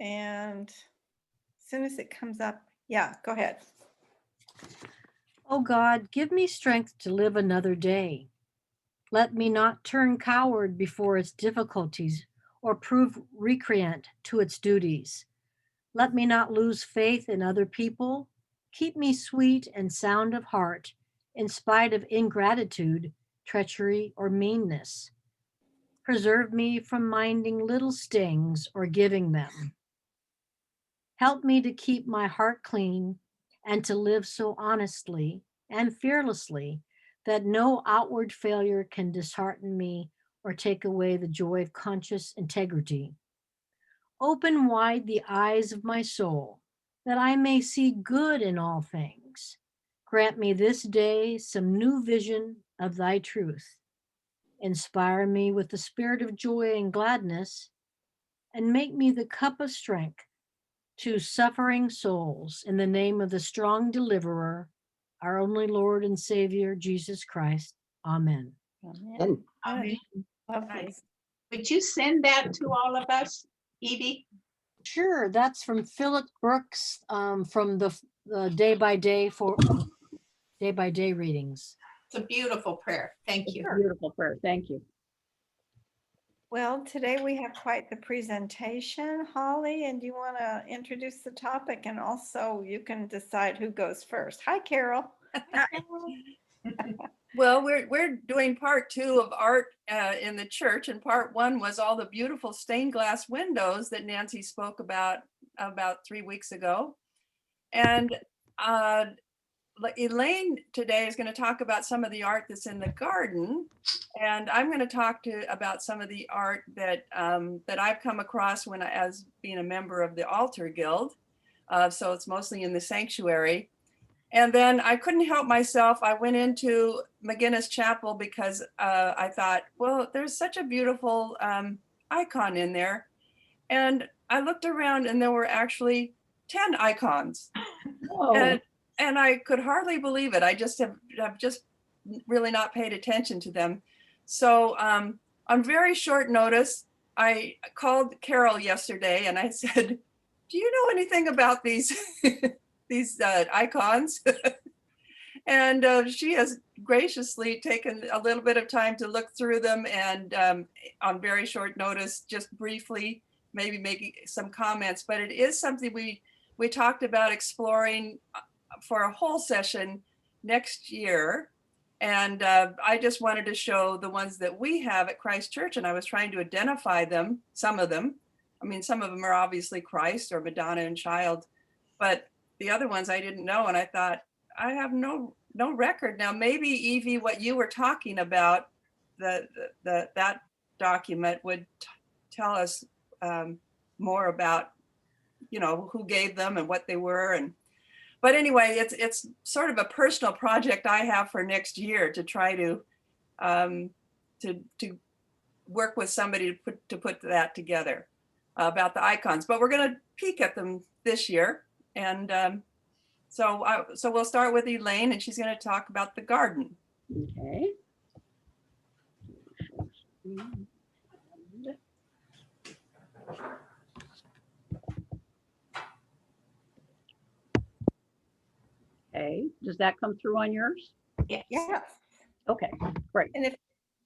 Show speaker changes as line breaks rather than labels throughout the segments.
And as soon as it comes up, yeah, go ahead.
O God, give me strength to live another day. Let me not turn coward before its difficulties or prove recreant to its duties. Let me not lose faith in other people. Keep me sweet and sound of heart, in spite of ingratitude, treachery, or meanness. Preserve me from minding little stings or giving them. Help me to keep my heart clean and to live so honestly and fearlessly that no outward failure can dishearten me or take away the joy of conscious integrity. Open wide the eyes of my soul that I may see good in all things. Grant me this day some new vision of thy truth. Inspire me with the spirit of joy and gladness, and make me the cup of strength to suffering souls in the name of the strong deliverer, our only Lord and Savior, Jesus Christ. Amen.
Amen.
Amen.
Lovely.
Nice. Would you send that to all of us, Evie?
Sure, that's from Philip Brooks from the day by day readings.
It's a beautiful prayer. Thank you.
Beautiful prayer. Thank you.
Well, today we have quite the presentation, Holly, and you want to introduce the topic, and also you can decide who goes first. Hi, Carol.
Well, we're doing part 2 of art in the church, and part 1 was all the beautiful stained glass windows that Nancy spoke about 3 weeks ago. And Elaine today is going to talk about some of the art that's in the garden, and I'm going to talk about some of the art that that I've come across as being a member of the Altar Guild. So it's mostly in the sanctuary. And then I couldn't help myself. I went into Mcginnis Chapel because I thought, well, there's such a beautiful icon in there. And I looked around and there were actually 10 icons.
Oh,
And I could hardly believe it. I just have just really not paid attention to them. So on very short notice, I called Carol yesterday and I said, do you know anything about these these icons? And she has graciously taken a little bit of time to look through them, and on very short notice, just briefly, maybe making some comments. But it is something we talked about exploring for a whole session next year. And I just wanted to show the ones that we have at Christ Church, and I was trying to identify them, some of them. I mean, some of them are obviously Christ or Madonna and Child, but the other ones I didn't know. And I thought, I have no record. Now, maybe Evie, what you were talking about, that document would tell us more about, you know, who gave them and what they were. But anyway, it's sort of a personal project I have for next year to try to work with somebody to put that together about the icons. But we're going to peek at them this year, and so we'll start with Elaine, and she's going to talk about the garden.
okay. Okay, does that come through on yours?
Yes.
Yeah.
Okay, great.
And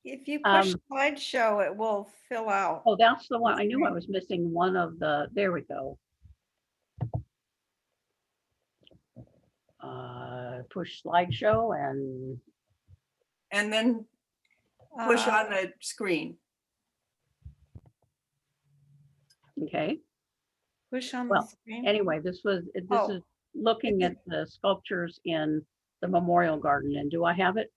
if you push slideshow, it will fill out.
Oh, that's the one. I knew I was missing one of the, there we go. Push slideshow
And then push on the screen.
okay.
Push on
Well,
the screen.
Anyway, this is looking at the sculptures in the Memorial Garden. And do I have it?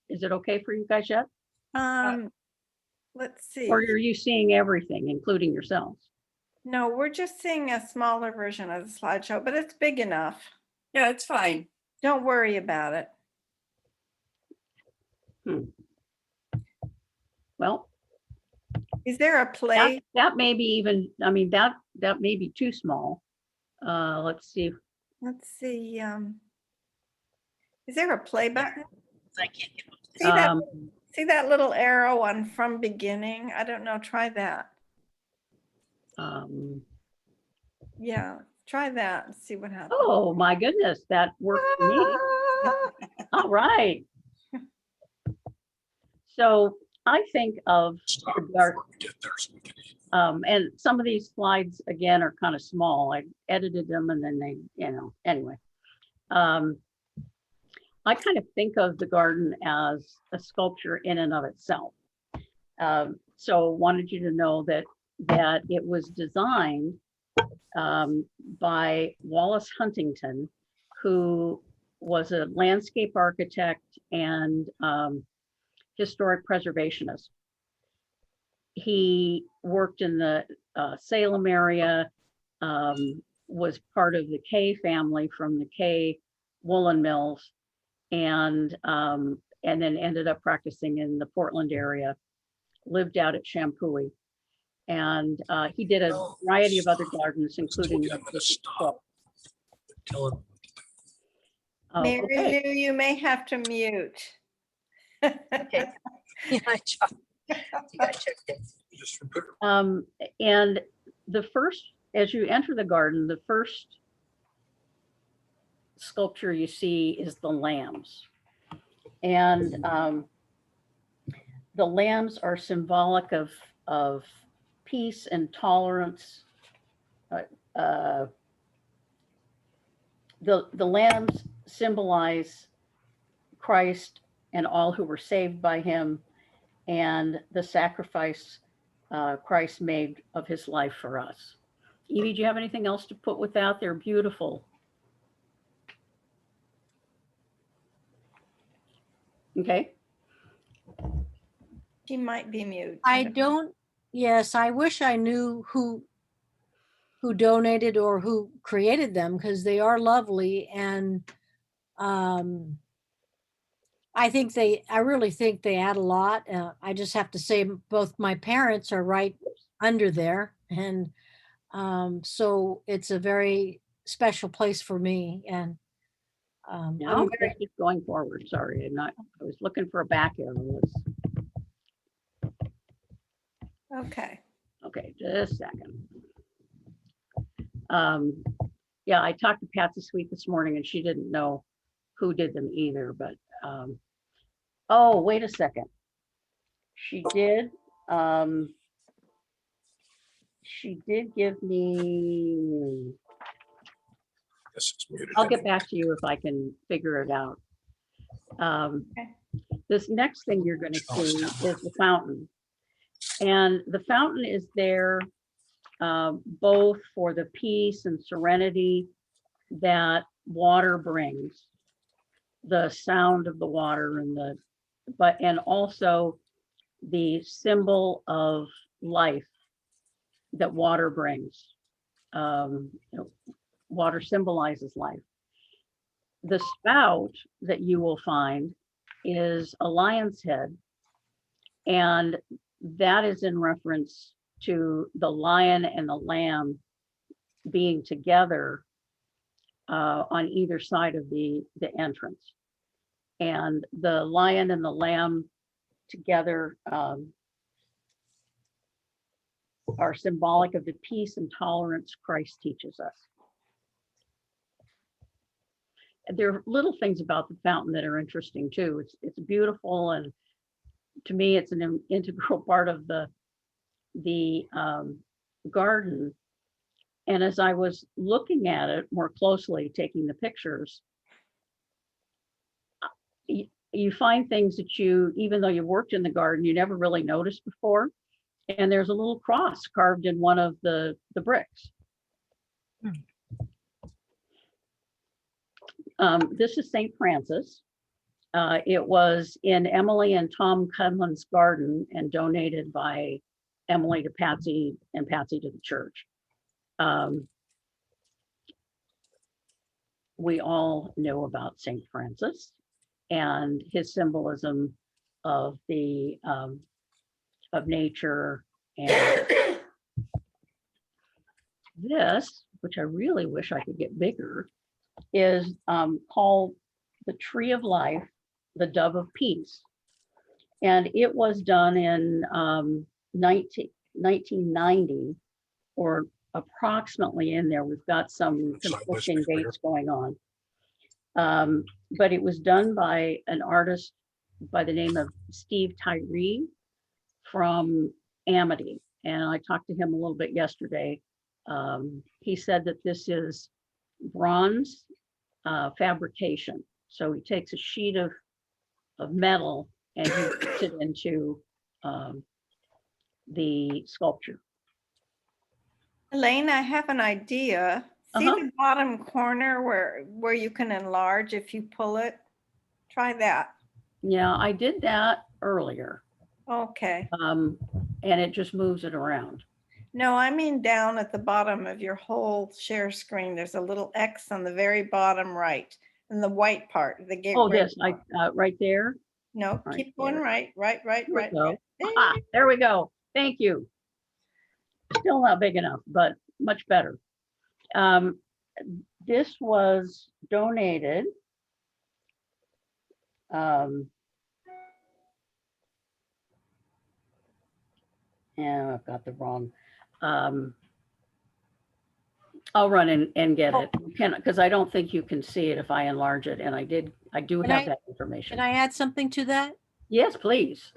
Is it okay for you guys yet?
Let's see.
Or are you seeing everything, including yourselves?
No, we're just seeing a smaller version of the slideshow, but it's big enough.
Yeah, it's fine.
Don't worry about it.
Well,
is there a play?
That may be even, I mean, that may be too small. Let's see.
Let's see. Is there a play button?
I can't get
see that little arrow on from beginning? I don't know. Try that. Yeah, try that and see what happens.
Oh, my goodness, that worked for me. All right. So I think of
Stop
the
before
garden.
we get there so we can eat.
And some of these slides, again, are kind of small. I edited them and then they, anyway. I kind of think of the garden as a sculpture in and of itself. So wanted you to know that it was designed by Wallace Huntington, who was a landscape architect and historic preservationist. He worked in the Salem area, was part of the Kay family from the Kay woolen mills, and then ended up practicing in the Portland area, lived out at Champoeg. And he did a
No,
variety of other
stop.
gardens,
I told
including
you I'm gonna stop. Tell him.
Mary
okay.
Lou, you may have to mute.
Okay. Yeah, I tried. You gotta check this.
Just remember.
And the first, as you enter the garden, the first sculpture you see is the lambs. And the lambs are symbolic of peace and tolerance. The lambs symbolize Christ and all who were saved by him, and the sacrifice Christ made of his life for us. Evie, do you have anything else to put with that? They're beautiful. Okay.
She might be mute.
I don't, yes, I wish I knew who donated or who created them, because they are lovely. And I really think they add a lot. I just have to say both my parents are right under there. And so it's a very special place for me. And
Now
I'm very,
keep going forward. Sorry, I was looking for a back arrow.
Okay.
Okay, just a second. Yeah, I talked to Patsy Sweet this morning and she didn't know who did them either, but oh, wait a second. She did give me,
This is muted.
I'll get back to you if I can figure it out. This next thing you're going to see is the fountain. And the fountain is there both for the peace and serenity that water brings, the sound of the water and also the symbol of life that water brings. Water symbolizes life. The spout that you will find is a lion's head, and that is in reference to the lion and the lamb being together on either side of the entrance. And the lion and the lamb together are symbolic of the peace and tolerance Christ teaches us. There are little things about the fountain that are interesting too. It's beautiful, and to me, it's an integral part of the garden. And as I was looking at it more closely, taking the pictures, you find things that even though you worked in the garden, you never really noticed before. And there's a little cross carved in one of the bricks. This is St. Francis. It was in Emily and Tom Cunlin's garden and donated by Emily to Patsy and Patsy to the church. We all know about St. Francis and his symbolism of of nature. And this, which I really wish I could get bigger, is called the Tree of Life, the Dove of Peace. And it was done in 1990, or approximately in there. We've got some
It's not
conflicting
listed here.
dates going on. But it was done by an artist by the name of Steve Tyree from Amity. And I talked to him a little bit yesterday. He said that this is bronze fabrication. So he takes a sheet of metal and he puts it into the sculpture.
Elaine, I have an idea. See
Uh-huh.
the bottom corner where you can enlarge if you pull it? Try that.
Yeah, I did that earlier.
Okay.
And it just moves it around.
No, I mean down at the bottom of your whole share screen, there's a little X on the very bottom right, and the white part, the
Oh,
gateway.
this, right there.
No,
right
keep going
there.
right.
Here we
Right.
go. Ah, there we go. Thank you. Still not big enough, but much better. This was donated. And I've got the wrong. I'll run and get it. Because I don't think you can see it if I enlarge it. And I do
Can
have
I-
that information.
Can I add something to that?
Yes, please.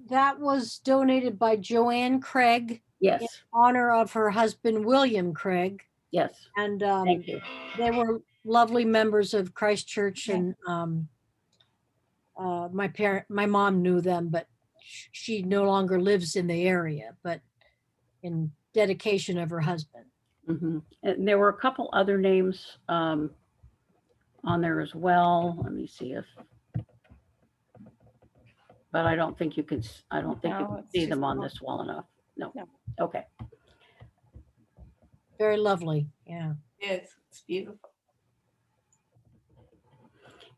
That was donated by Joanne Craig in
Yes,
honor of her husband, William Craig.
yes.
And
Thank you.
they were lovely members of Christ Church.
Yeah.
And my mom knew them, but she no longer lives in the area, but in dedication of her husband.
Mhm. And there were a couple other names on there as well. Let me see if. But I don't think you can. I don't think you
No,
can
it's
see
too
them on
small.
this well enough. No.
No.
Okay.
Very lovely. Yeah.
Yes, it's beautiful.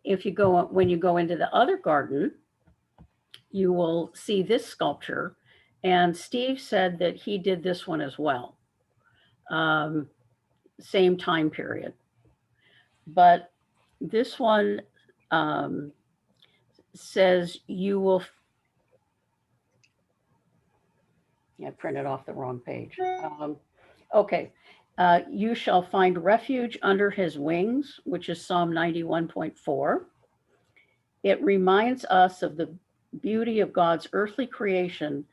If you go when you go into the other garden, you will see this sculpture, and Steve said that he did this one as well. Same time period, but this one says you will. I printed off the wrong page. Okay. You shall find refuge under his wings, which is Psalm 91.4. It reminds us of the beauty of God's earthly creation,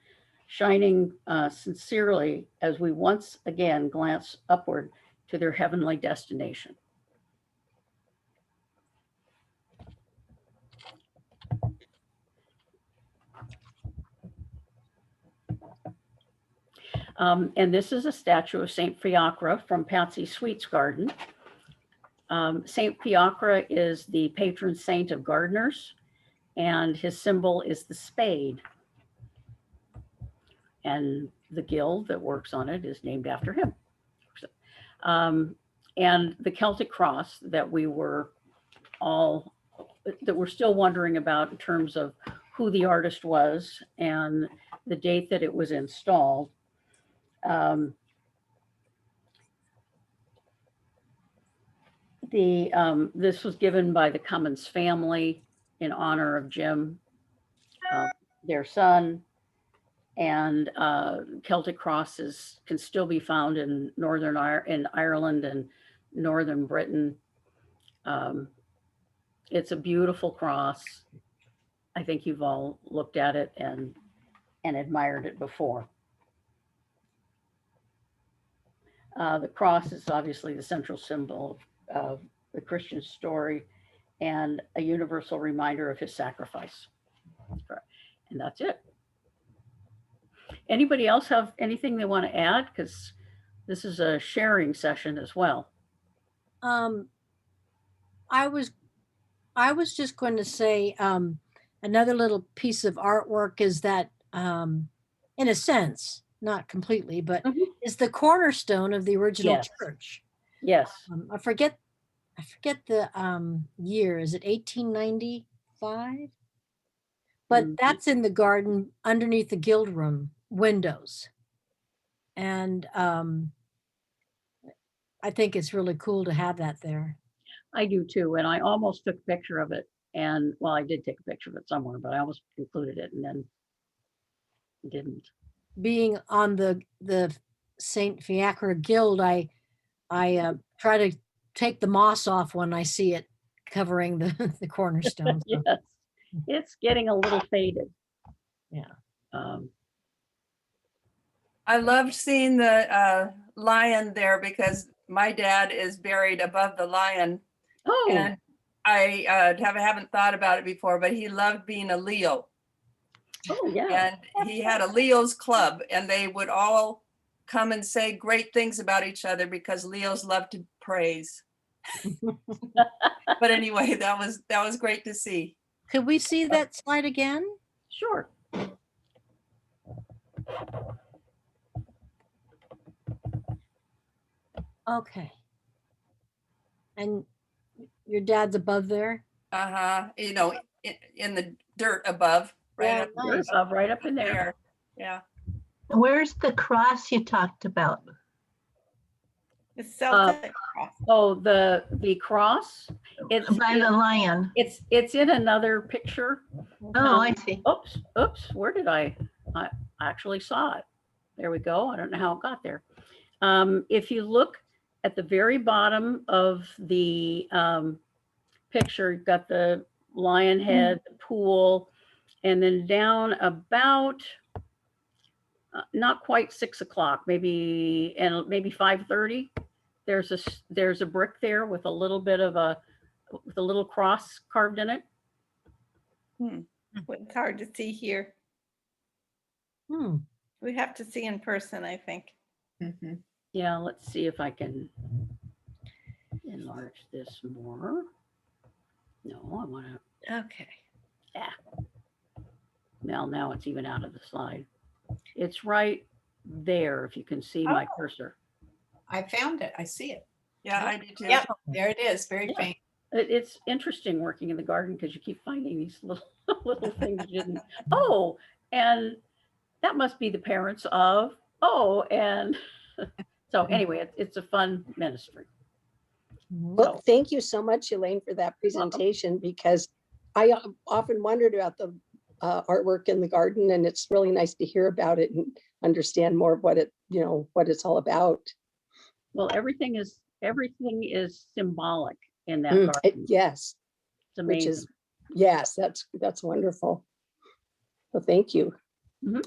shining sincerely as we once again glance upward to their heavenly destination. And this is a statue of St. Fiacre from Patsy Sweet's garden. St. Fiacre is the patron saint of gardeners, and his symbol is the spade. And the guild that works on it is named after him. And the Celtic cross that we're still wondering about in terms of who the artist was and the date that it was installed. This was given by the Cummins family in honor of Jim, their son, and Celtic crosses can still be found in in Ireland and northern Britain. It's a beautiful cross. I think you've all looked at it and admired it before. The cross is obviously the central symbol of the Christian story and a universal reminder of his sacrifice. And that's it. Anybody else have anything they want to add? Because this is a sharing session as well.
I was just going to say another little piece of artwork is that, in a sense, not completely, but is the cornerstone of the original
Yes.
church.
Yes.
I forget the year. Is it 1895? But that's in the garden underneath the guild room windows. And I think it's really cool to have that there.
I do too. And I almost took a picture of it. And well, I did take a picture of it somewhere, but I almost included it and then didn't.
Being on the St. Fiacre Guild, I try to take the moss off when I see it covering the cornerstone. So,
Yes, it's getting a little faded.
yeah.
I loved seeing the lion there because my dad is buried above the lion.
Oh,
And I haven't thought about it before, but he loved being a Leo.
oh, yeah.
And he had a Leo's club, and they would all come and say great things about each other because Leos love to praise. But anyway, that was great to see.
Could we see that slide again?
Sure.
Okay. And your dad's above there?
You know, in the dirt above, right
Yeah,
up
nice.
There's up right up in there.
there. Yeah.
Where's the cross you talked about?
The Celtic cross.
Oh, the cross. It's
By the lion.
it's in another picture.
Oh, I see.
Oops. Where did I actually saw it? There we go. I don't know how it got there. If you look at the very bottom of the picture, you've got the lion head, the pool, and then down about not quite 6 o'clock, maybe 5:30. There's a brick there with a little bit of a cross carved in it.
It's hard to see here.
Hmm.
We have to see in person, I think.
Yeah, let's see if I can enlarge this more. No, I want to.
Okay.
Well, now it's even out of the slide. It's right there, if you can see my
Oh.
cursor.
I found it. I see it.
Yeah, I do too.
Yep, there it is. Very
Yeah.
faint.
It's interesting working in the garden because you keep finding these little things you didn't. Oh, and that must be the parents of. Oh, and so anyway, it's a fun ministry.
Well,
So-
thank you so much, Elaine, for that presentation, because I often wondered about the artwork in the garden, and it's really nice to hear about it and understand more of what it's all about.
Well, everything is symbolic in that garden.
Yes,
It's
which
amazing.
is, yes, that's wonderful. Well, thank you.
The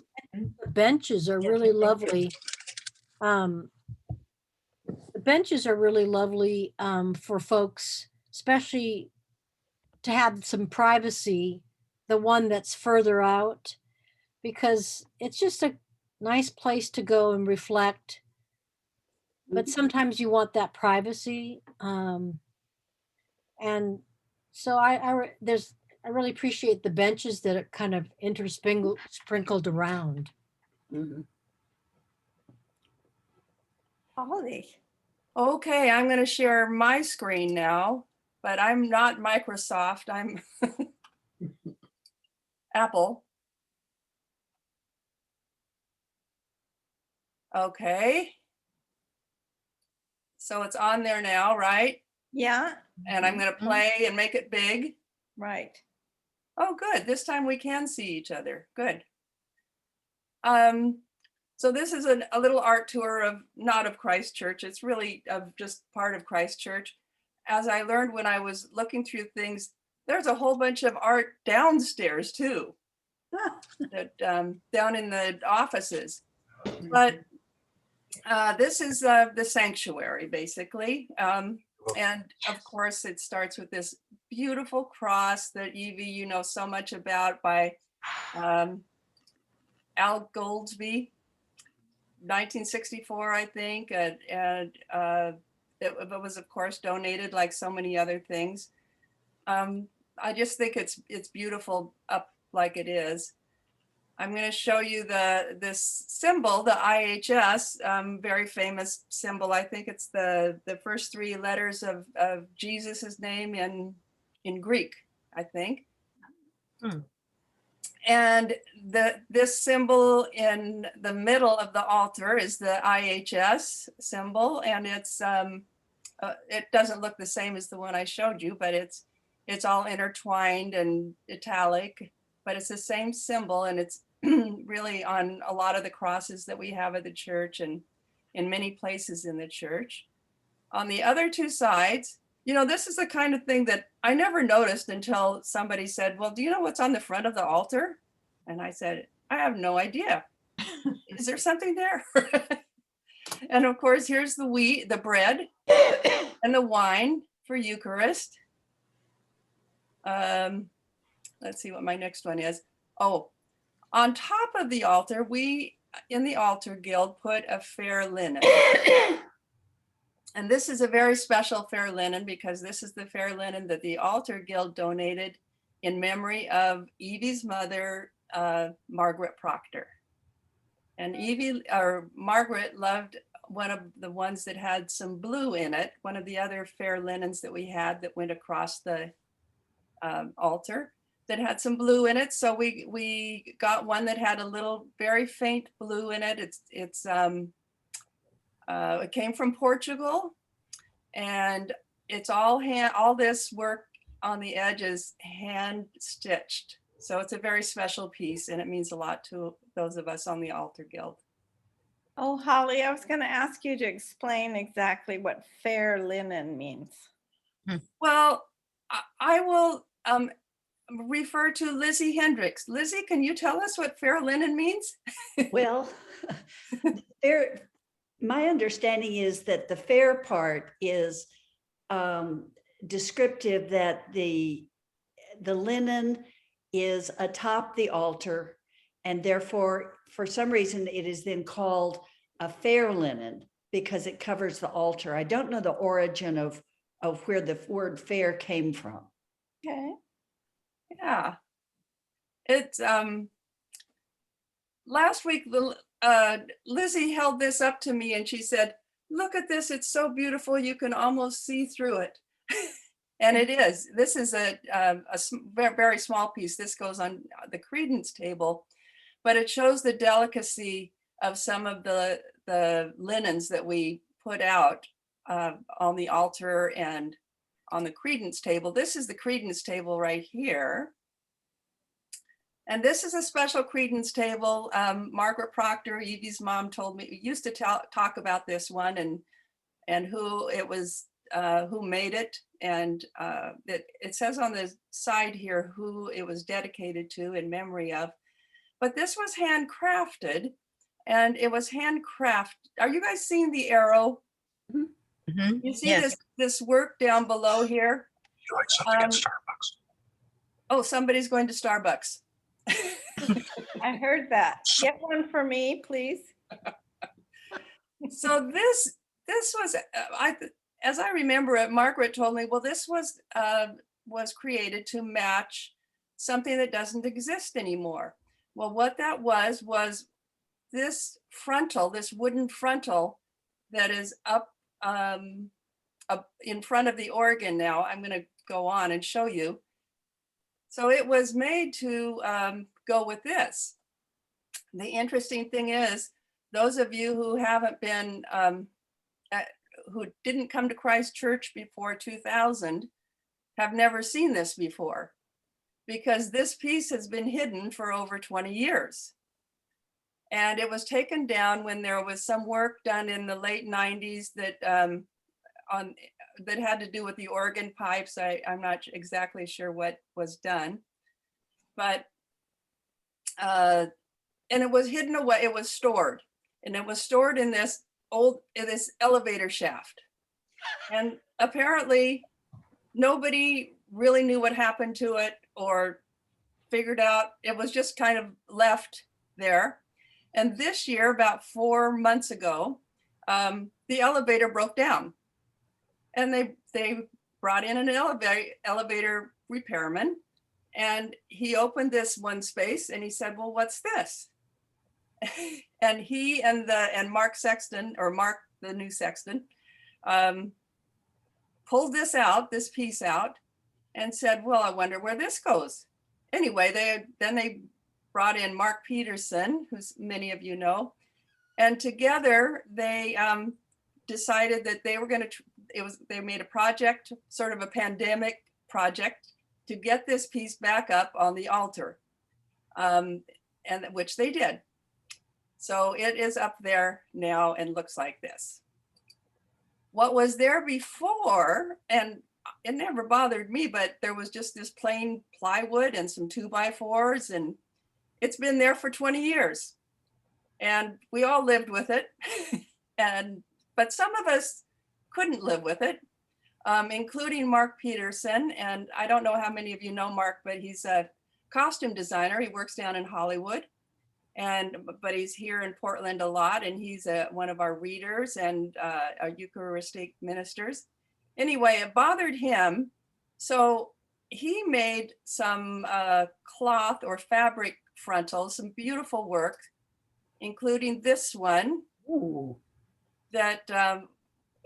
benches are really lovely. The benches are really lovely for folks, especially to have some privacy, the one that's further out, because it's just a nice place to go and reflect. But sometimes you want that privacy. And so I really appreciate the benches that are kind of sprinkled around.
Mhm.
Holly.
Okay, I'm going to share my screen now, but I'm not Microsoft. I'm Apple. Okay. So it's on there now, right?
Yeah,
And I'm going to play and make it big.
right.
Oh, good. This time we can see each other. Good. So this is a little art tour of, not of Christ Church. It's really of just part of Christ Church. As I learned when I was looking through things, there's a whole bunch of art downstairs too, that down in the offices. But this is the sanctuary, basically. And of course, it starts with this beautiful cross that Evie, you know so much about, by Al Goldsby, 1964, I think. And it was, of course, donated like so many other things. I just think it's beautiful up like it is. I'm going to show you this symbol, the IHS, very famous symbol. I think it's the first three letters of Jesus's name in Greek, I think. And this symbol in the middle of the altar is the IHS symbol, and it doesn't look the same as the one I showed you, but it's all intertwined and italic, but it's the same symbol, and it's really on a lot of the crosses that we have at the church. And in many places in the church. On the other two sides, this is the kind of thing that I never noticed until somebody said, well, do you know what's on the front of the altar? And I said, I have no idea. Is there something there? And of course, here's the bread and the wine for Eucharist. Let's see what my next one is. Oh, on top of the altar, we in the altar guild put a fair linen. And this is a very special fair linen because this is the fair linen that the altar guild donated in memory of Evie's mother, Margaret Proctor. And Margaret loved one of the ones that had some blue in it, one of the other fair linens that we had that went across the altar that had some blue in it. So we got one that had a little very faint blue in it. It came from Portugal, and it's all this work on the edges hand stitched. So it's a very special piece, and it means a lot to those of us on the altar guild.
Oh, Holly, I was going to ask you to explain exactly what fair linen means.
Well, I will refer to Lizzie Hendricks. Lizzie, can you tell us what fair linen means?
Well, my understanding is that the fair part is descriptive, that the linen is atop the altar, and therefore, for some reason, it is then called a fair linen because it covers the altar. I don't know the origin of where the word fair came from.
Okay.
Yeah. It's last week, Lizzie held this up to me and she said, look at this, it's so beautiful, you can almost see through it. And it is. This is a very small piece. This goes on the credence table, but it shows the delicacy of some of the linens that we put out on the altar and on the credence table. This is the credence table right here. And this is a special credence table. Margaret Proctor, Evie's mom, told me, used to talk about this one and who it was, who made it. And it says on the side here who it was dedicated to in memory of. But this was handcrafted, and it was handcrafted. Are you guys seeing the arrow?
Mhm.
You see
Yes.
this work down below here?
You like something at Starbucks?
Oh, somebody's going to Starbucks.
I heard that. Get one for me, please.
So this was, as I remember it, Margaret told me, well, this was created to match something that doesn't exist anymore. Well, what that was this frontal, this wooden frontal that is up in front of the organ now. I'm going to go on and show you. So it was made to go with this. The interesting thing is, those of you who haven't been, who didn't come to Christ Church before 2000 have never seen this before, because this piece has been hidden for over 20 years. And it was taken down when there was some work done in the late 90s that that had to do with the organ pipes. I'm not exactly sure what was done, but and it was hidden away. It was stored, and it was stored in this elevator shaft. And apparently nobody really knew what happened to it or figured out. It was just kind of left there. And this year, about 4 months ago, the elevator broke down, and they brought in an elevator repairman, and he opened this one space and he said, well, what's this? And he and Mark Sexton, or Mark, the new sexton, pulled this piece out and said, well, I wonder where this goes. Anyway, they brought in Mark Peterson, who's many of you know, and together they decided that they were going to, they made a project, sort of a pandemic project, to get this piece back up on the altar, and which they did. So it is up there now and looks like this. What was there before, and it never bothered me, but there was just this plain plywood and some 2x4s, and it's been there for 20 years. And we all lived with it. But some of us couldn't live with it, including Mark Peterson. And I don't know how many of you know Mark, but he's a costume designer. He works down in Hollywood, but he's here in Portland a lot, and he's one of our readers and our Eucharistic ministers. Anyway, it bothered him. So he made some cloth or fabric frontals, some beautiful work, including this one.
Ooh.
That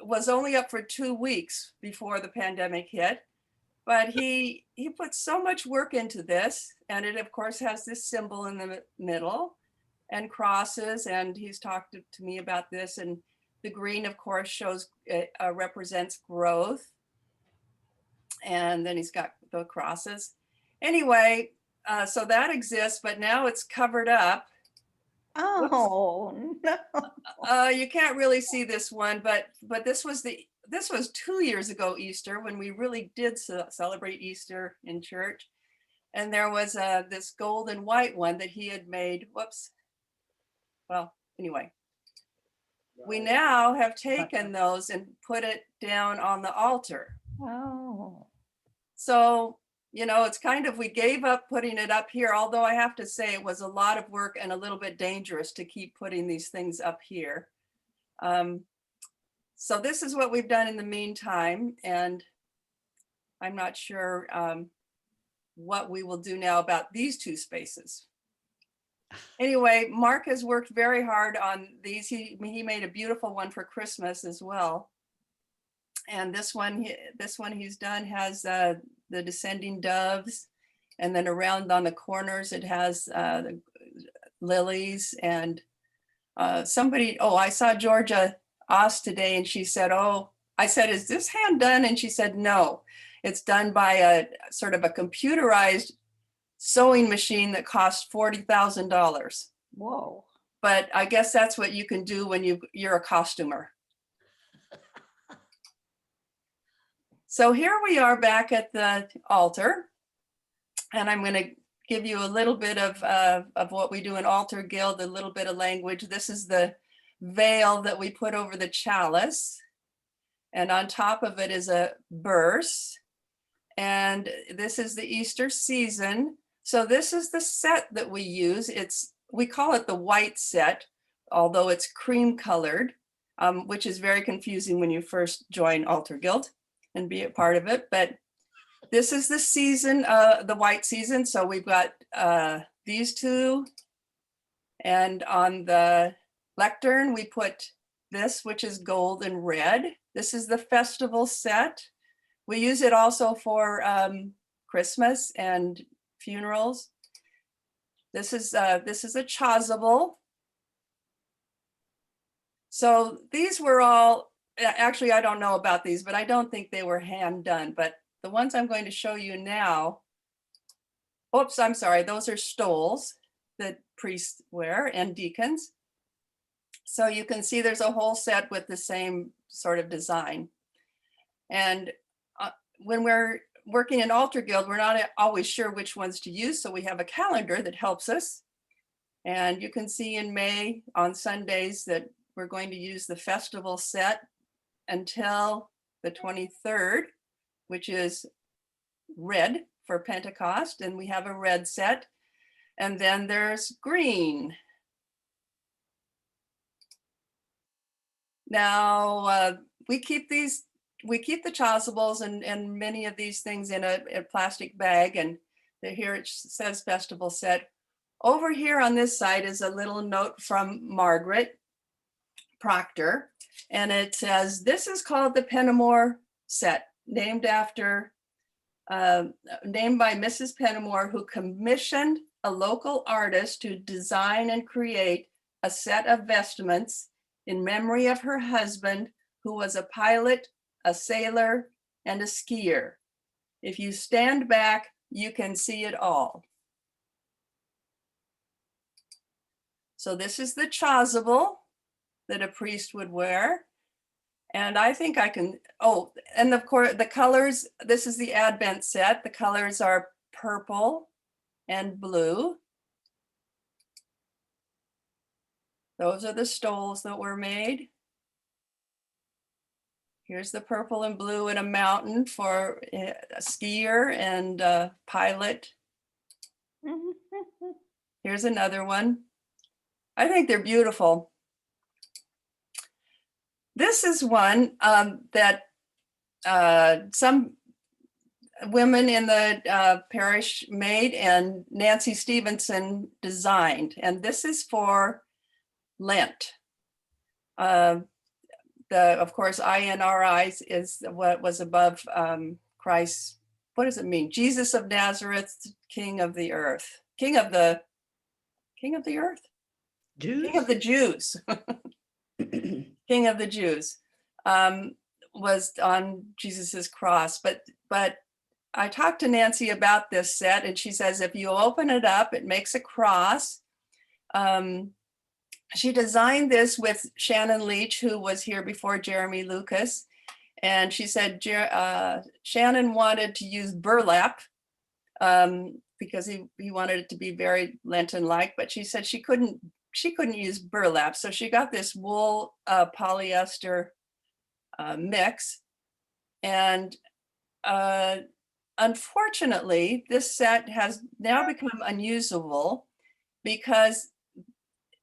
was only up for 2 weeks before the pandemic hit. But he put so much work into this, and it of course has this symbol in the middle and crosses, and he's talked to me about this, and the green of course shows represents growth, and then he's got the crosses. Anyway, so that exists, but now it's covered up.
Oh, no.
You can't really see this one, but this was 2 years ago Easter, when we really did celebrate Easter in church. And there was this gold and white one that he had made. Whoops. Well, anyway, we now have taken those and put it down on the altar.
Oh.
So, it's kind of, we gave up putting it up here, although I have to say it was a lot of work and a little bit dangerous to keep putting these things up here. So this is what we've done in the meantime, and I'm not sure what we will do now about these two spaces. Anyway, Mark has worked very hard on these. He made a beautiful one for Christmas as well. And this one he's done has the descending doves, and then around on the corners it has the lilies. And I saw Georgia Ihs today, and she said, I said, is this hand done? And she said, no, it's done by a sort of a computerized sewing machine that costs $40,000.
Whoa.
But I guess that's what you can do when you're a costumer. So here we are back at the altar, and I'm going to give you a little bit of what we do in Altar Guild, a little bit of language. This is the veil that we put over the chalice, and on top of it is a burse, and this is the Easter season. So this is the set that we use. We call it the white set, although it's cream colored, which is very confusing when you first join Altar Guild and be a part of it. But this is the season, the white season. So we've got these two, and on the lectern we put this, which is gold and red. This is the festival set. We use it also for Christmas and funerals. This is a chasuble. So these were all, actually, I don't know about these, but I don't think they were hand done. But the ones I'm going to show you now, oops, I'm sorry, those are stoles that priests wear and deacons. So you can see there's a whole set with the same sort of design. And when we're working in Altar Guild, we're not always sure which ones to use. So we have a calendar that helps us. And you can see in May on Sundays that we're going to use the festival set until the 23rd, which is red for Pentecost. And we have a red set. And then there's green. Now, we keep the chasubles and many of these things in a plastic bag, and here it says festival set. Over here on this side is a little note from Margaret Proctor, and it says, this is called the Penamore set, named by Mrs. Penamore, who commissioned a local artist to design and create a set of vestments in memory of her husband, who was a pilot, a sailor, and a skier. If you stand back, you can see it all. So this is the chasuble that a priest would wear. And I think I can, oh, and of course the colors, this is the Advent set. The colors are purple and blue. Those are the stoles that were made. Here's the purple and blue in a mountain for a skier and a pilot. Here's another one. I think they're beautiful. This is one that some women in the parish made and Nancy Stevenson designed. And this is for Lent. Of course, INRI is what was above Christ. What does it mean? Jesus of Nazareth, King of the earth. King of the earth? King of the Jews. King of the Jews was on Jesus's cross. But I talked to Nancy about this set and she says, if you open it up, it makes a cross. She designed this with Shannon Leach, who was here before Jeremy Lucas. And she said Shannon wanted to use burlap because he wanted it to be very Lenten-like, but she said she couldn't use burlap. So she got this wool polyester mix. And unfortunately, this set has now become unusable because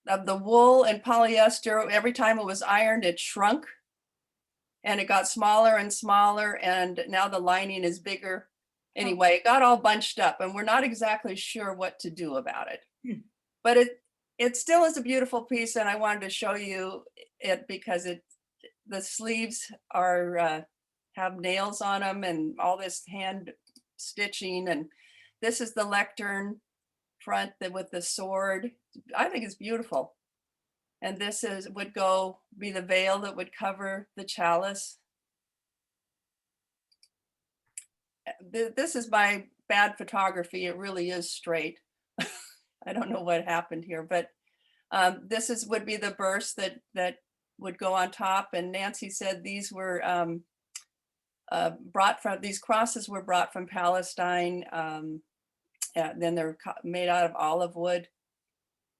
of the wool and polyester. Every time it was ironed, it shrunk and it got smaller and smaller. And now the lining is bigger. Anyway, it got all bunched up and we're not exactly sure what to do about it. But it still is a beautiful piece. And I wanted to show you it because the sleeves are have nails on them and all this hand stitching. And this is the lectern front with the sword. I think it's beautiful. And this would be the veil that would cover the chalice. This is my bad photography. It really is straight. I don't know what happened here, but this would be the burst that would go on top. And Nancy said these were these crosses were brought from Palestine. Then they're made out of olive wood.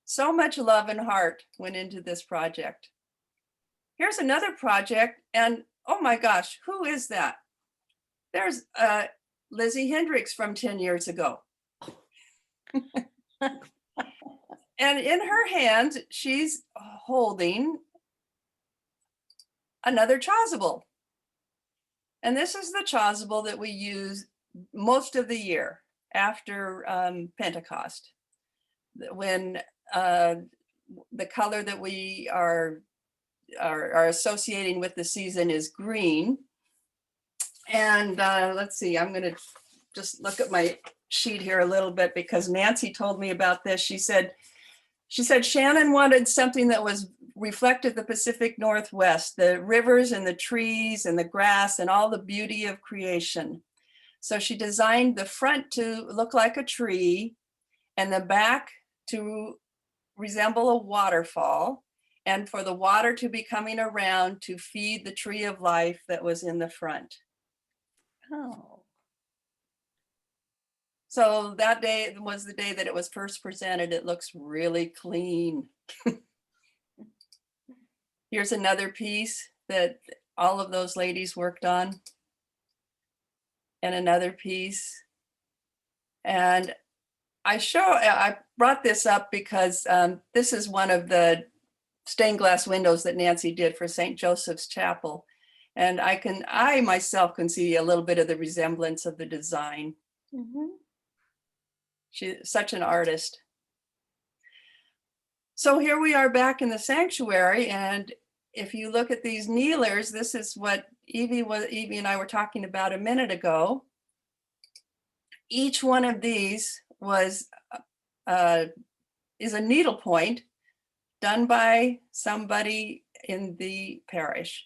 So much love and heart went into this project. Here's another project, and oh my gosh, who is that? There's Lizzie Hendricks from 10 years ago. And in her hand, she's holding another chasuble. And this is the chasuble that we use most of the year after Pentecost, when the color that we are associating with the season is green. And let's see, I'm going to just look at my sheet here a little bit because Nancy told me about this. She said Shannon wanted something that was reflected the Pacific Northwest, the rivers and the trees and the grass and all the beauty of creation. So she designed the front to look like a tree and the back to resemble a waterfall, and for the water to be coming around to feed the tree of life that was in the front.
Oh.
So that day was the day that it was first presented. It looks really clean. Here's another piece that all of those ladies worked on. And another piece. And I brought this up because this is one of the stained glass windows that Nancy did for St. Joseph's Chapel. And I myself can see a little bit of the resemblance of the design.
Mm-hmm.
She's such an artist. So here we are back in the sanctuary. And if you look at these kneelers, this is what Evie and I were talking about a minute ago. Each one of these is a needlepoint done by somebody in the parish.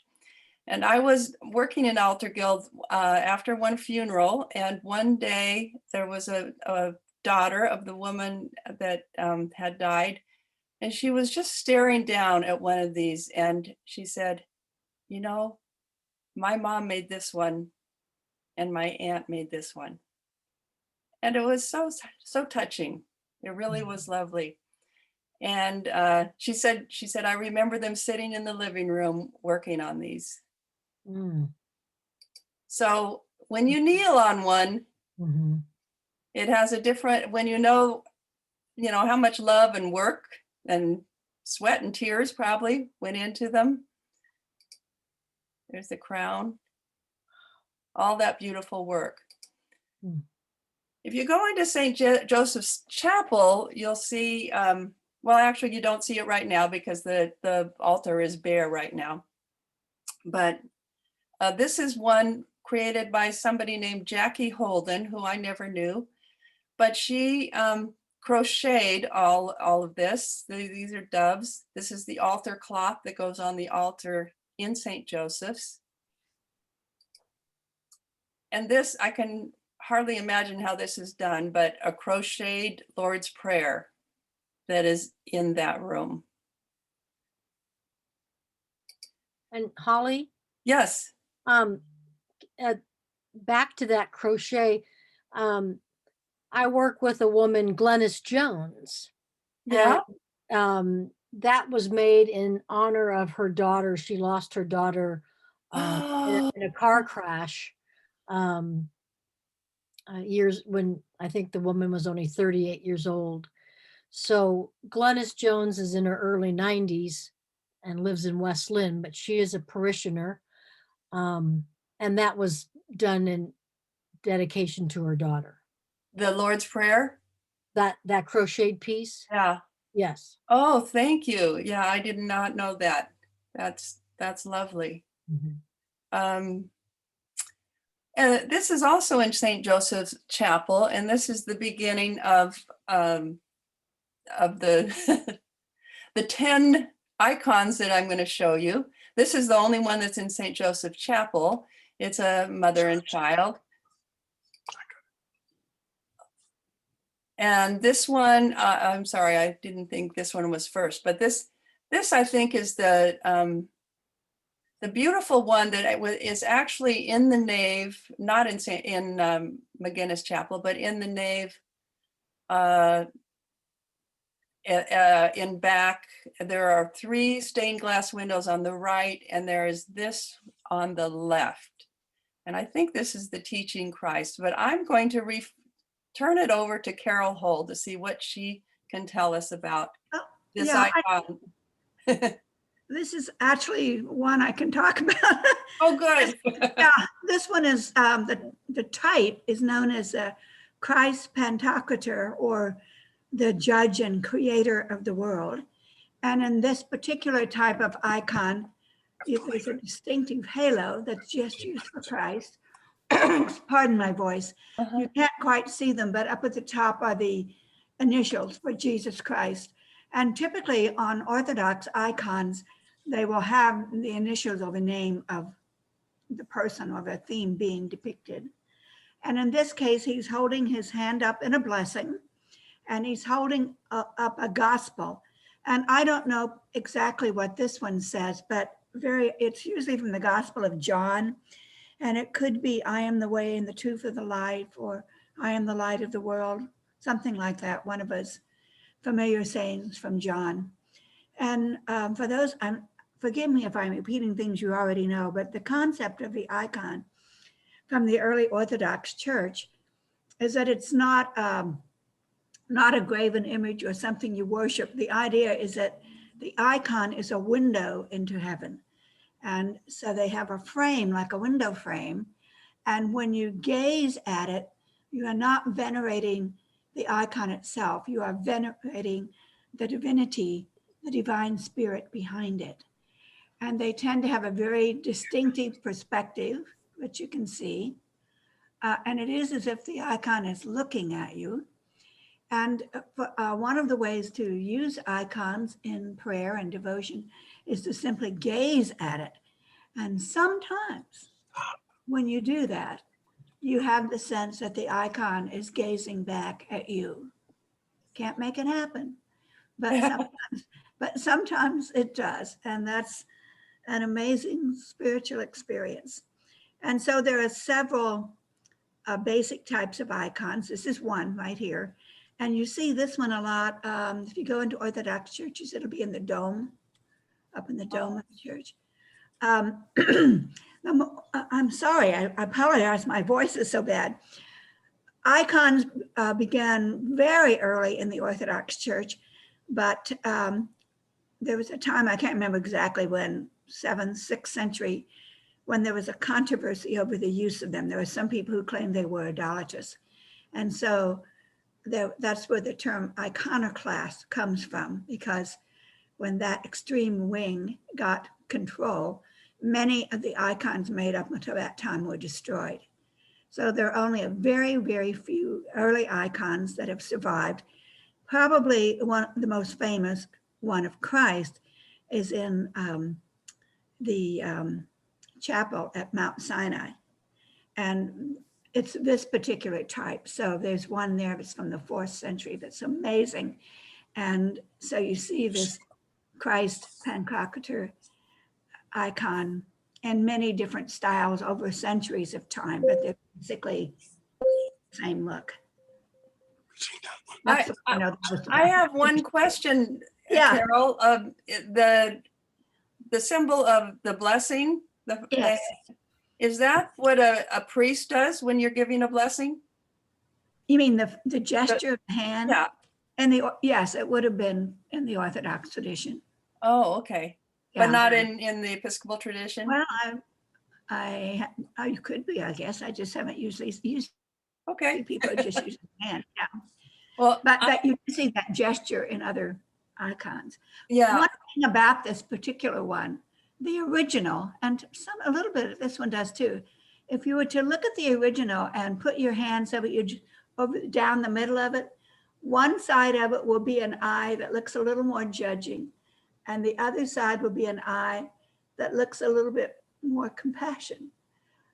And I was working in Altar Guild after one funeral, and one day there was a daughter of the woman that had died And she was just staring down at one of these, and she said, you know, my mom made this one and my aunt made this one. And it was so touching. It really was lovely. And she said, I remember them sitting in the living room working on these.
Mm.
So when you kneel on one,
Mhm.
it has a different, when you know how much love and work and sweat and tears probably went into them. There's the crown, all that beautiful work.
Mm.
If you go into St. Joseph's Chapel, you'll see, well, actually you don't see it right now because the altar is bare right now. But this is one created by somebody named Jackie Holden, who I never knew, but she crocheted all of this. These are doves. This is the altar cloth that goes on the altar in St. Joseph's. And this, I can hardly imagine how this is done, but a crocheted Lord's Prayer that is in that room.
And Holly,
Yes.
Back to that crochet, I work with a woman, Glennis Jones.
Yeah.
And, that was made in honor of her daughter. She lost her daughter in a car crash years when I think the woman was only 38 years old. So Glennis Jones is in her early 90s and lives in West Lynn, but she is a parishioner. And that was done in dedication to her daughter.
The Lord's Prayer?
That crocheted piece?
Yeah.
Yes.
Oh, thank you. Yeah, I did not know that. That's lovely.
Mm-hmm.
And this is also in St. Joseph's Chapel, and this is the beginning of the the 10 icons that I'm going to show you. This is the only one that's in St. Joseph's Chapel. It's a mother and child. And this one, I'm sorry, I didn't think this one was first, but this I think is the beautiful one that is actually in the nave, not in Mcginnis Chapel, but in the nave in back. There are 3 stained glass windows on the right, and there is this on the left. And I think this is the Teaching Christ, but I'm going to turn it over to Carol Hull to see what she can tell us about this icon.
This is actually one I can talk about.
Oh, good.
Yeah, this one is, the type is known as a Christ Pantocrator, or the judge and creator of the world. And in this particular type of icon, there's a distinctive halo that's just used for Christ. Pardon my voice. You can't quite see them, but up at the top are the initials for Jesus Christ. And typically on Orthodox icons, they will have the initials of a name of the person or the theme being depicted. And in this case, he's holding his hand up in a blessing, and he's holding up a gospel. And I don't know exactly what this one says, but it's usually from the Gospel of John. And it could be, I am the way and the truth of the life, or I am the light of the world, something like that. One of us familiar sayings from John. And for those, forgive me if I'm repeating things you already know, but the concept of the icon from the early Orthodox Church is that it's not a graven image or something you worship. The idea is that the icon is a window into heaven. And so they have a frame, like a window frame. And when you gaze at it, you are not venerating the icon itself. You are venerating the divinity, the divine spirit behind it. And they tend to have a very distinctive perspective, which you can see. And it is as if the icon is looking at you. And one of the ways to use icons in prayer and devotion is to simply gaze at it. And sometimes when you do that, you have the sense that the icon is gazing back at you. Can't make it happen, but sometimes it does. And that's an amazing spiritual experience. And so there are several basic types of icons. This is one right here. And you see this one a lot. If you go into Orthodox churches, it'll be in the dome, up in the dome of the church. I'm sorry, I apologize. My voice is so bad. Icons began very early in the Orthodox Church, but there was a time, I can't remember exactly when, 7th, 6th century, when there was a controversy over the use of them. There were some people who claimed they were idolatrous. And so that's where the term iconoclast comes from, because when that extreme wing got control, many of the icons made up until that time were destroyed. So there are only a very, very few early icons that have survived. Probably the most famous one of Christ is in the chapel at Mount Sinai. And it's this particular type. So there's one there that's from the 4th century that's amazing. And so you see this Christ Pantocrator icon in many different styles over centuries of time, but they're basically the same look.
I have one question,
Yeah.
Carol. The symbol of the blessing,
Yes.
is that what a priest does when you're giving a blessing?
You mean the gesture of the hand?
Yeah.
And yes, it would have been in the Orthodox tradition.
Oh, okay.
Yeah.
But not in the Episcopal tradition?
Well, I could be, I guess. I just haven't usually used.
Okay.
People just use the hand. Yeah.
Well,
But you can see that gesture in other icons.
yeah.
One thing about this particular one, the original, and a little bit of this one does too. If you were to look at the original and put your hand so that you down the middle of it, one side of it will be an eye that looks a little more judging, and the other side will be an eye that looks a little bit more compassion.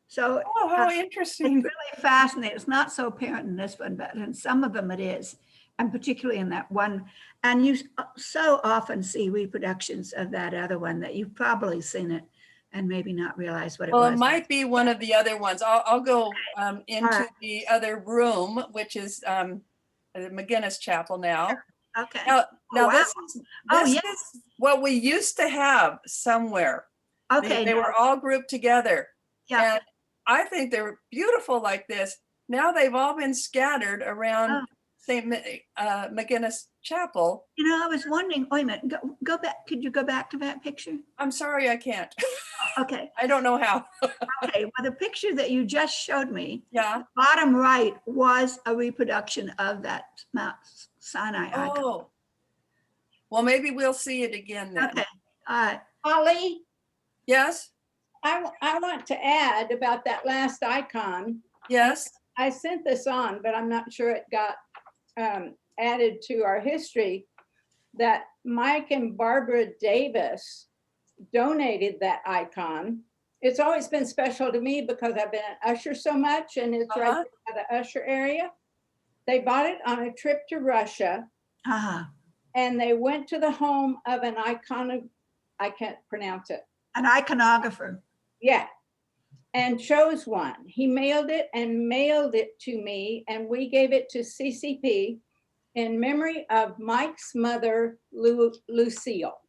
So
How interesting.
it's really fascinating. It's not so apparent in this one, but in some of them it is, and particularly in that one. And you so often see reproductions of that other one that you've probably seen it and maybe not realize what it was.
Well, it might be one of the other ones. I'll go into
right.
the other room, which is the Mcginnis Chapel now.
Okay.
Now
wow.
this
yeah.
is what we used to have somewhere.
Okay.
They were all grouped together.
Yeah.
And I think they're beautiful like this. Now they've all been scattered around St. Mcginnis Chapel.
You know, I was wondering, wait a minute, go back. Could you go back to that picture?
I'm sorry, I can't.
Okay.
I don't know how.
Okay. Well, the picture that you just showed me,
Yeah.
bottom right, was a reproduction of that Mount Sinai icon.
Oh. Well, maybe we'll see it again then.
Okay. All right.
Holly,
Yes.
I want to add about that last icon.
Yes.
I sent this on, but I'm not sure it got added to our history, that Mike and Barbara Davis donated that icon. It's always been special to me because I've been an usher so much, and it's right by the usher area. They bought it on a trip to Russia, and they went to the home of an I can't pronounce it.
An iconographer.
Yeah. And chose one. He mailed it to me, and we gave it to CCP in memory of Mike's mother, Lucille.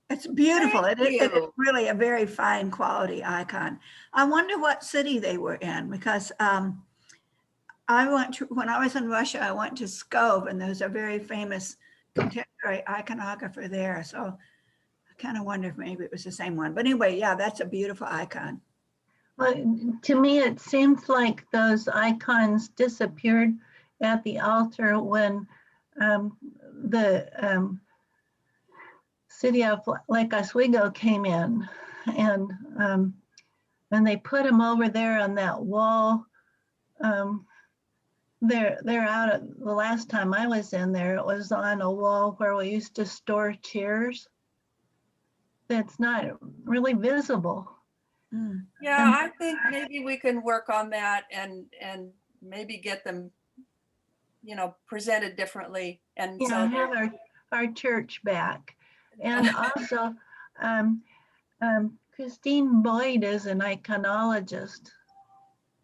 It's beautiful.
Thank
It is
you.
really a very fine quality icon. I wonder what city they were in, because when I was in Russia, I went to Pskov, and there's a very famous contemporary iconographer there. So I kind of wonder if maybe it was the same one. But anyway, yeah, that's a beautiful icon.
Well, to me, it seems like those icons disappeared at the altar when the city of Lake Oswego came in, and they put them over there on that wall. They're out at, the last time I was in there, it was on a wall where we used to store chairs. That's not really visible.
Yeah, I think maybe we can work on that and maybe get them, presented differently. And
Yeah,
so
have our church back. And also, Christine Boyd is an iconologist.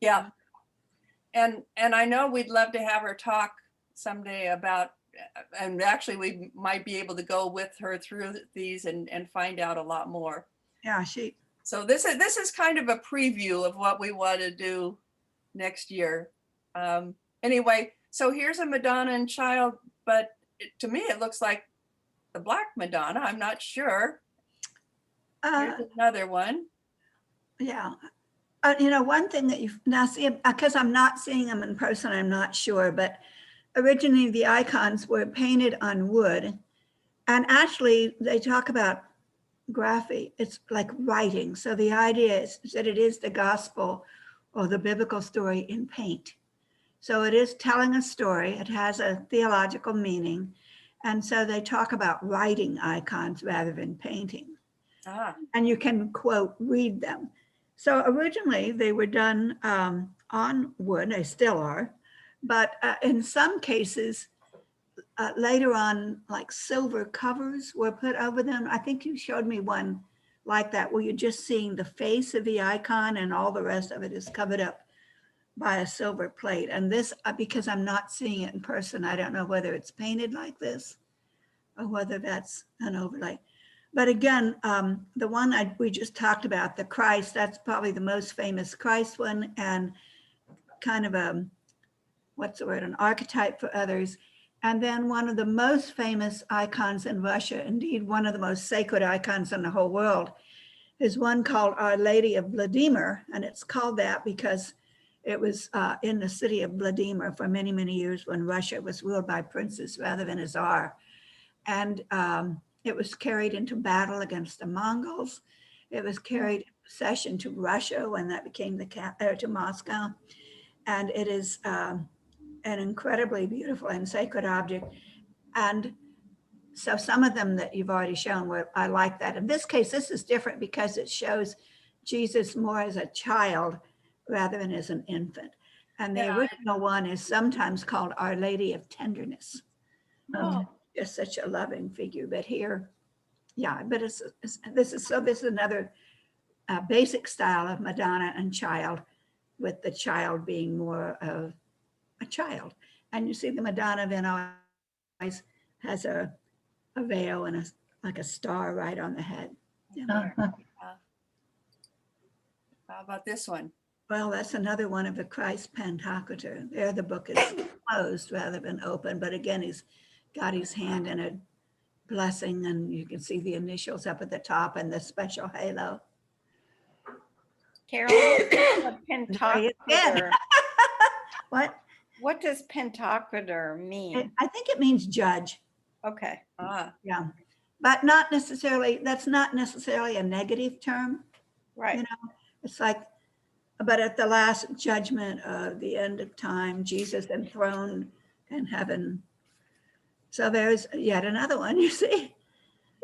Yeah. And I know we'd love to have her talk someday about, and actually we might be able to go with her through these and find out a lot more.
Yeah,
So this is kind of a preview of what we want to do next year. Anyway, so here's a Madonna and Child, but to me it looks like the Black Madonna. I'm not sure. Here's another one.
yeah. You know, one thing that you now see, because I'm not seeing them in person, I'm not sure, but originally the icons were painted on wood. And actually they talk about graphy. It's like writing. So the idea is that it is the gospel or the biblical story in paint. So it is telling a story. It has a theological meaning. And so they talk about writing icons rather than painting. And you can, quote, read them. So originally they were done on wood, they still are, but in some cases, later on, like silver covers were put over them. I think you showed me one like that, where you're just seeing the face of the icon and all the rest of it is covered up by a silver plate. And this, because I'm not seeing it in person, I don't know whether it's painted like this or whether that's an overlay. But again, the one we just talked about, the Christ, that's probably the most famous Christ one, and kind of a, what's the word, an archetype for others. And then one of the most famous icons in Russia, indeed one of the most sacred icons in the whole world, is one called Our Lady of Vladimir. And it's called that because it was in the city of Vladimir for many, many years when Russia was ruled by princes rather than a czar. And it was carried into battle against the Mongols. It was carried in procession to Russia when that became to Moscow. And it is an incredibly beautiful and sacred object. And so some of them that you've already shown were, I like that. In this case, this is different because it shows Jesus more as a child rather than as an infant. And the original one is sometimes called Our Lady of Tenderness. Just such a loving figure, but here, yeah, but this is another basic style of Madonna and Child, with the child being more of a child. And you see the Madonna then always has a veil and like a star right on the head. Yeah.
How about this one?
Well, that's another one of the Christ Pantocrator. There the book is closed rather than open, but again, he's got his hand in a blessing, and you can see the initials up at the top and the special halo.
Carol, what Pantocrator? What does Pantocrator mean?
I think it means judge.
Okay.
Yeah, but not necessarily, that's not necessarily a negative term.
Right.
You know, it's like, but at the last judgment of the end of time, Jesus enthroned in heaven. So there's yet another one, you see.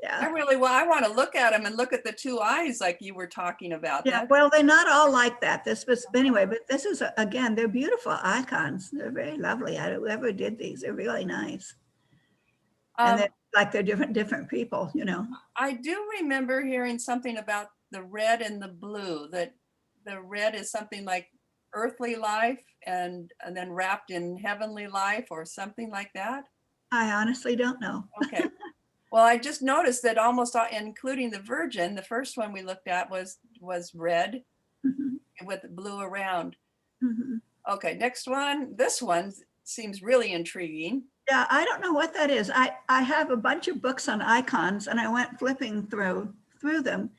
Yeah.
I want to look at them and look at the two eyes like you were talking about.
Yeah, well, they're not all like that. This was, anyway, but this is, again, they're beautiful icons. They're very lovely. Whoever did these, they're really nice. And they're like they're different people, you know.
I do remember hearing something about the red and the blue, that the red is something like earthly life and then wrapped in heavenly life or something like that.
I honestly don't know.
Okay. Well, I just noticed that almost all, including the Virgin, the first one we looked at was red with blue around. Okay, next one. This one seems really intriguing.
Yeah, I don't know what that is. I have a bunch of books on icons and I went flipping through them.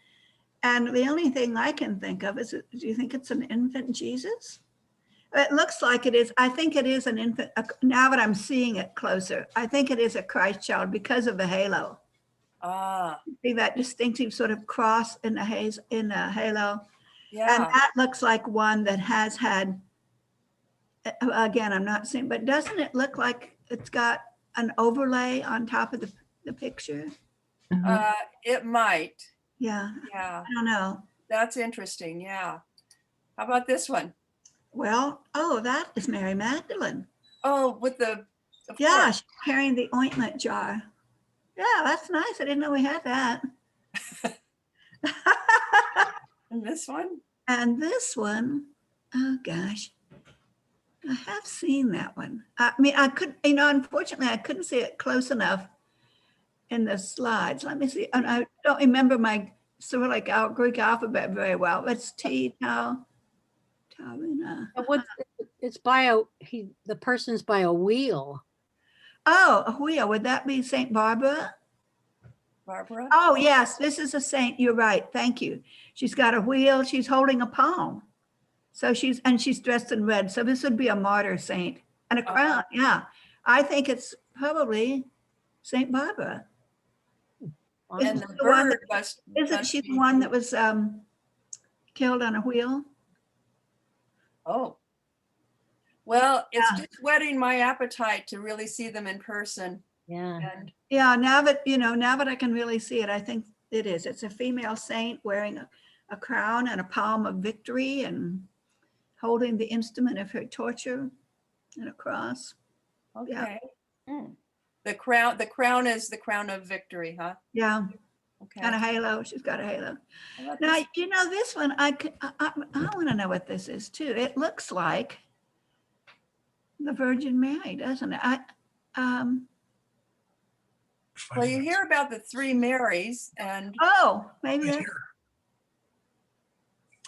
And the only thing I can think of is, do you think it's an infant Jesus? It looks like it is. I think it is an infant. Now that I'm seeing it closer, I think it is a Christ child because of the halo. See that distinctive sort of cross in the halo? Yeah. And that looks like one that has had, again, I'm not seeing, but doesn't it look like it's got an overlay on top of the picture?
It might.
Yeah.
Yeah.
I don't know.
That's interesting. Yeah. How about this one?
Well, that is Mary Magdalene.
Oh, with the
yeah, she's carrying the ointment jar. Yeah, that's nice. I didn't know we had that.
And this one?
And this one, oh gosh, I have seen that one. I mean, I could, unfortunately, I couldn't see it close enough in the slides. Let me see. And I don't remember my Cyrillic Greek alphabet very well. It's T, Tau,
But it's the person's by a wheel.
Oh, a wheel. Would that be Saint Barbara?
Barbara?
Oh, yes, this is a saint. You're right. Thank you. She's got a wheel. She's holding a palm. So she's dressed in red. So this would be a martyr saint and a crown. Yeah. I think it's probably Saint Barbara.
And the bird
Isn't she the one that was killed on a wheel?
Oh. Well, it's just whetting my appetite to really see them in person.
Yeah.
And
Yeah, now that I can really see it, I think it is. It's a female saint wearing a crown and a palm of victory and holding the instrument of her torture and a cross.
okay. The crown is the crown of victory, huh?
Yeah,
Okay.
and a halo. She's got a halo.
How about
Now,
this?
this one, I want to know what this is too. It looks like the Virgin Mary, doesn't it?
Well, you hear about the three Marys and
Oh, maybe
Right
that's
here.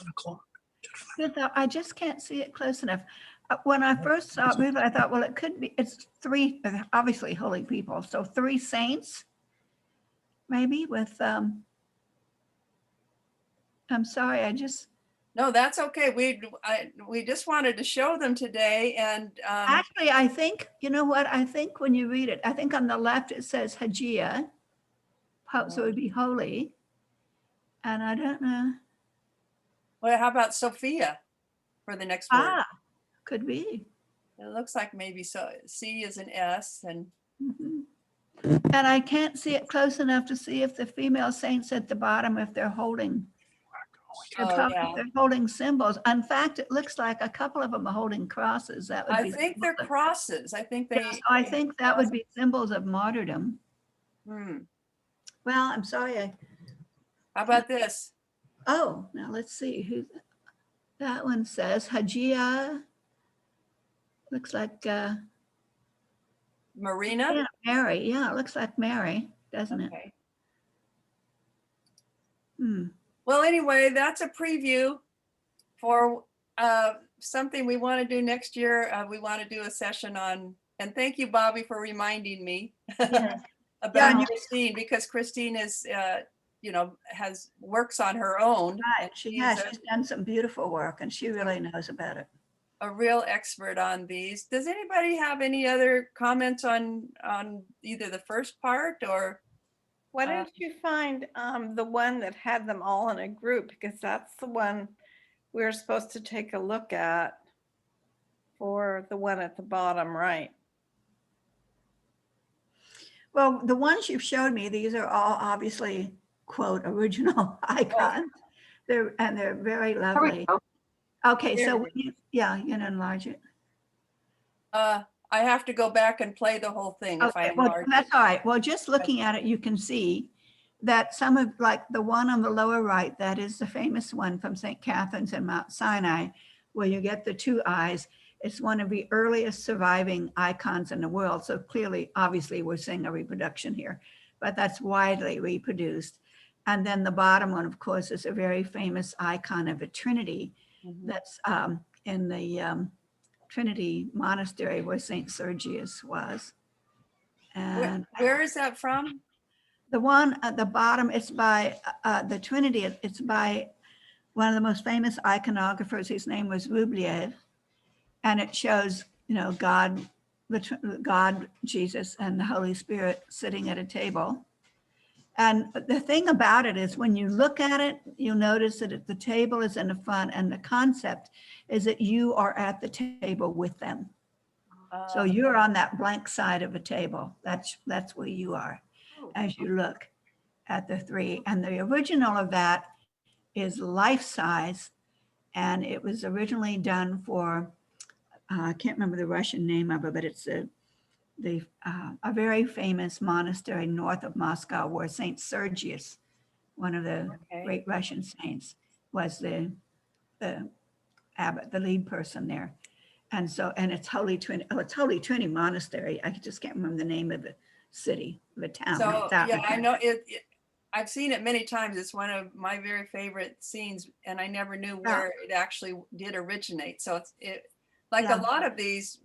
1 o'clock.
good though. I just can't see it close enough. When I first saw it move, I thought, well, it could be, it's three, obviously holy people. So 3 saints, maybe with, I'm sorry,
no, that's okay. We just wanted to show them today and
actually, I think, you know what? I think when you read it, I think on the left it says Hagia, so it would be holy. And I don't know.
well, how about Sophia for the next word?
Could be.
It looks like maybe so. C is an S and
Mhm. And I can't see it close enough to see if the female saints at the bottom, if they're holding, they're holding symbols. In fact, it looks like a couple of them are holding crosses. That would
I
be.
think they're crosses. I think they.
So I think that would be symbols of martyrdom.
Hmm.
Well, I'm sorry.
How about this?
Oh, now let's see who that one says. Hagia. Looks like
Marina?
yeah, Mary. Yeah, it looks like Mary, doesn't it?
Okay.
Hmm.
Well, anyway, that's a preview for something we want to do next year. We want to do a session on, and thank you, Bobby, for reminding me
Yes.
about
Yeah,
Christine, because Christine is, has works on her own.
Right.
And
She
she's
has. She's done some beautiful work and she really knows about it.
a real expert on these. Does anybody have any other comments on either the first part or?
Why don't you find the one that had them all in a group? Because that's the one we're supposed to take a look at for the one at the bottom right.
Well, the ones you've showed me, these are all obviously, quote, original icons. They're very lovely. Okay, so you can enlarge it.
I have to go back and play the whole thing if I
Okay, well,
enlarge it.
that's all right. Well, just looking at it, you can see that some of, like the one on the lower right, that is the famous one from St. Catherine's in Mount Sinai, where you get the 2 eyes. It's one of the earliest surviving icons in the world. So clearly, obviously, we're seeing a reproduction here, but that's widely reproduced. And then the bottom one, of course, is a very famous icon of a Trinity that's in the Trinity Monastery where St. Sergius was. And
Where is that from?
the one at the bottom, it's by the Trinity. It's by one of the most famous iconographers. His name was Rubliev. And it shows, God, God, Jesus, and the Holy Spirit sitting at a table. And the thing about it is when you look at it, you'll notice that the table is in the front and the concept is that you are at the table with them. So you're on that blank side of a table. That's where you are as you look at the 3. And the original of that is life size. And it was originally done for, I can't remember the Russian name of it, but it's a very famous monastery north of Moscow where Saint Sergius, one of the
Okay.
great Russian saints, was the abbot, the lead person there. And so, and it's Holy Trinity Monastery. I just can't remember the name of the city, the town.
So,
That
yeah,
one.
I know I've seen it many times. It's one of my very favorite scenes, and I never knew where it actually did originate. So it's like
Yeah.
a lot of these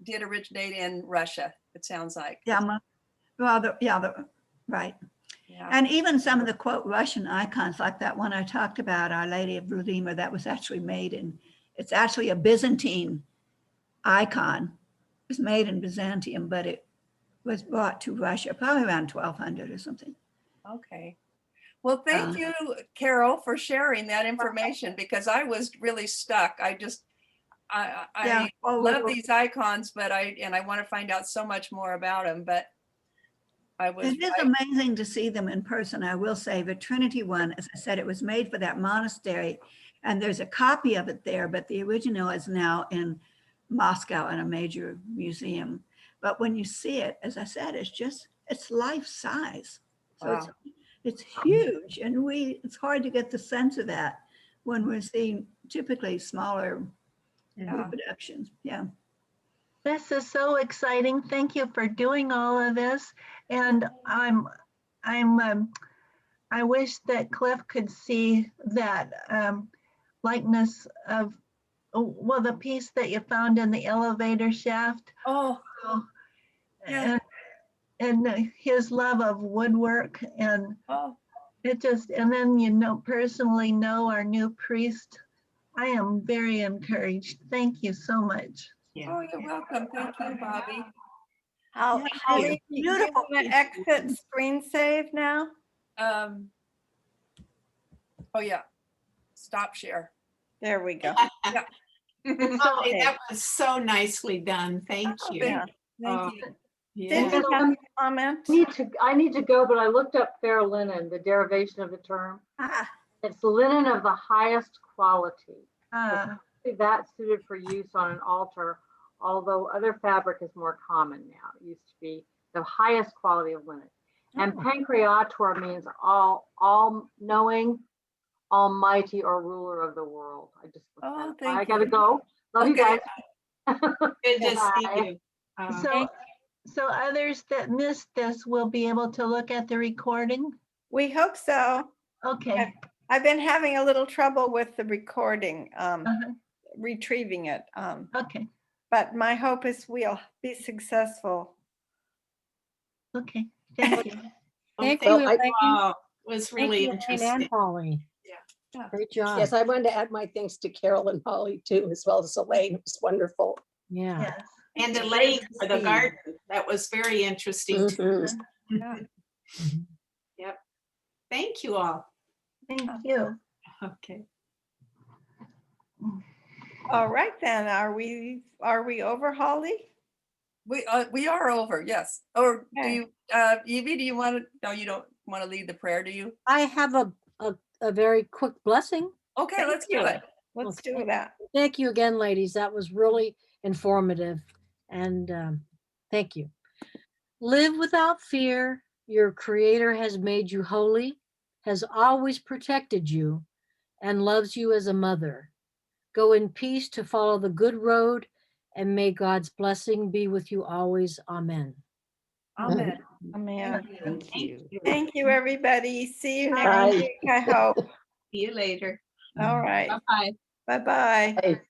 did originate in Russia, it sounds like.
Yeah, right.
Yeah.
And even some of the quote Russian icons, like that one I talked about, Our Lady of Redeemer, that was actually made in, it's actually a Byzantine icon. It was made in Byzantium, but it was brought to Russia probably around 1200 or something.
Okay. Well, thank you, Carol, for sharing that information, because I was really stuck. I
Yeah.
love these icons, but I want to find out so much more about them, but
It is amazing to see them in person. I will say the Trinity one, as I said, it was made for that monastery, and there's a copy of it there, but the original is now in Moscow in a major museum. But when you see it, as I said, it's life size. So
Wow.
it's huge, and it's hard to get the sense of that when we're seeing typically smaller reproductions. Yeah.
This is so exciting. Thank you for doing all of this. And I wish that Cliff could see that likeness of, well, the piece that you found in the elevator shaft.
Oh, yeah.
And his love of woodwork, and
Oh,
and then, personally know our new priest. I am very encouraged. Thank you so much.
oh, you're welcome. Thank you, Bobby.
Holly, do you want to exit screen save now?
Oh yeah. Stop share.
There we go.
Yeah.
Holly, that was so nicely done. Thank you.
Yeah.
Thank you.
Yeah.
Did you have a comment?
I need to go, but I looked up fair linen, the derivation of the term. It's linen of the highest quality. That suited for use on an altar, although other fabric is more common now. It used to be the highest quality of linen. And pancreator means all knowing, almighty, or ruler of the world. I just I gotta go. Love you guys.
Good to see you.
So others that missed this will be able to look at the recording?
We hope so.
Okay.
I've been having a little trouble with the recording, retrieving it.
Okay.
But my hope is we'll be successful.
Okay. Thank you.
Thank
Well,
you,
I-
Elaine.
Wow, it was
Thank
really
you, Elaine and
interesting.
Holly.
Yeah.
Great job.
Yes, I wanted to add my thanks to Carol and Holly too, as well as Elaine. It was wonderful.
Yeah.
Yes.
And Elaine for the garden. That was very interesting. too.
Mhm.
Yep. Thank you all.
Thank you.
Okay.
All right, then. Are we over, Holly?
We are over, yes. Or do
Okay.
you, Evie, do you want to, no, you don't want to lead the prayer, do you?
I have a very quick blessing.
Okay,
Thank
let's do
you.
it.
Let's
Okay.
do that.
Thank you again, ladies. That was really informative. And thank you. Live without fear. Your Creator has made you holy, has always protected you, and loves you as a mother. Go in peace to follow the good road, and may God's blessing be with you always. Amen.
Amen.
Amen.
Thank you.
Thank you, everybody. See you next
Bye.
week, I hope.
See you later.
All right.
Bye-bye.
Bye-bye.
Hey.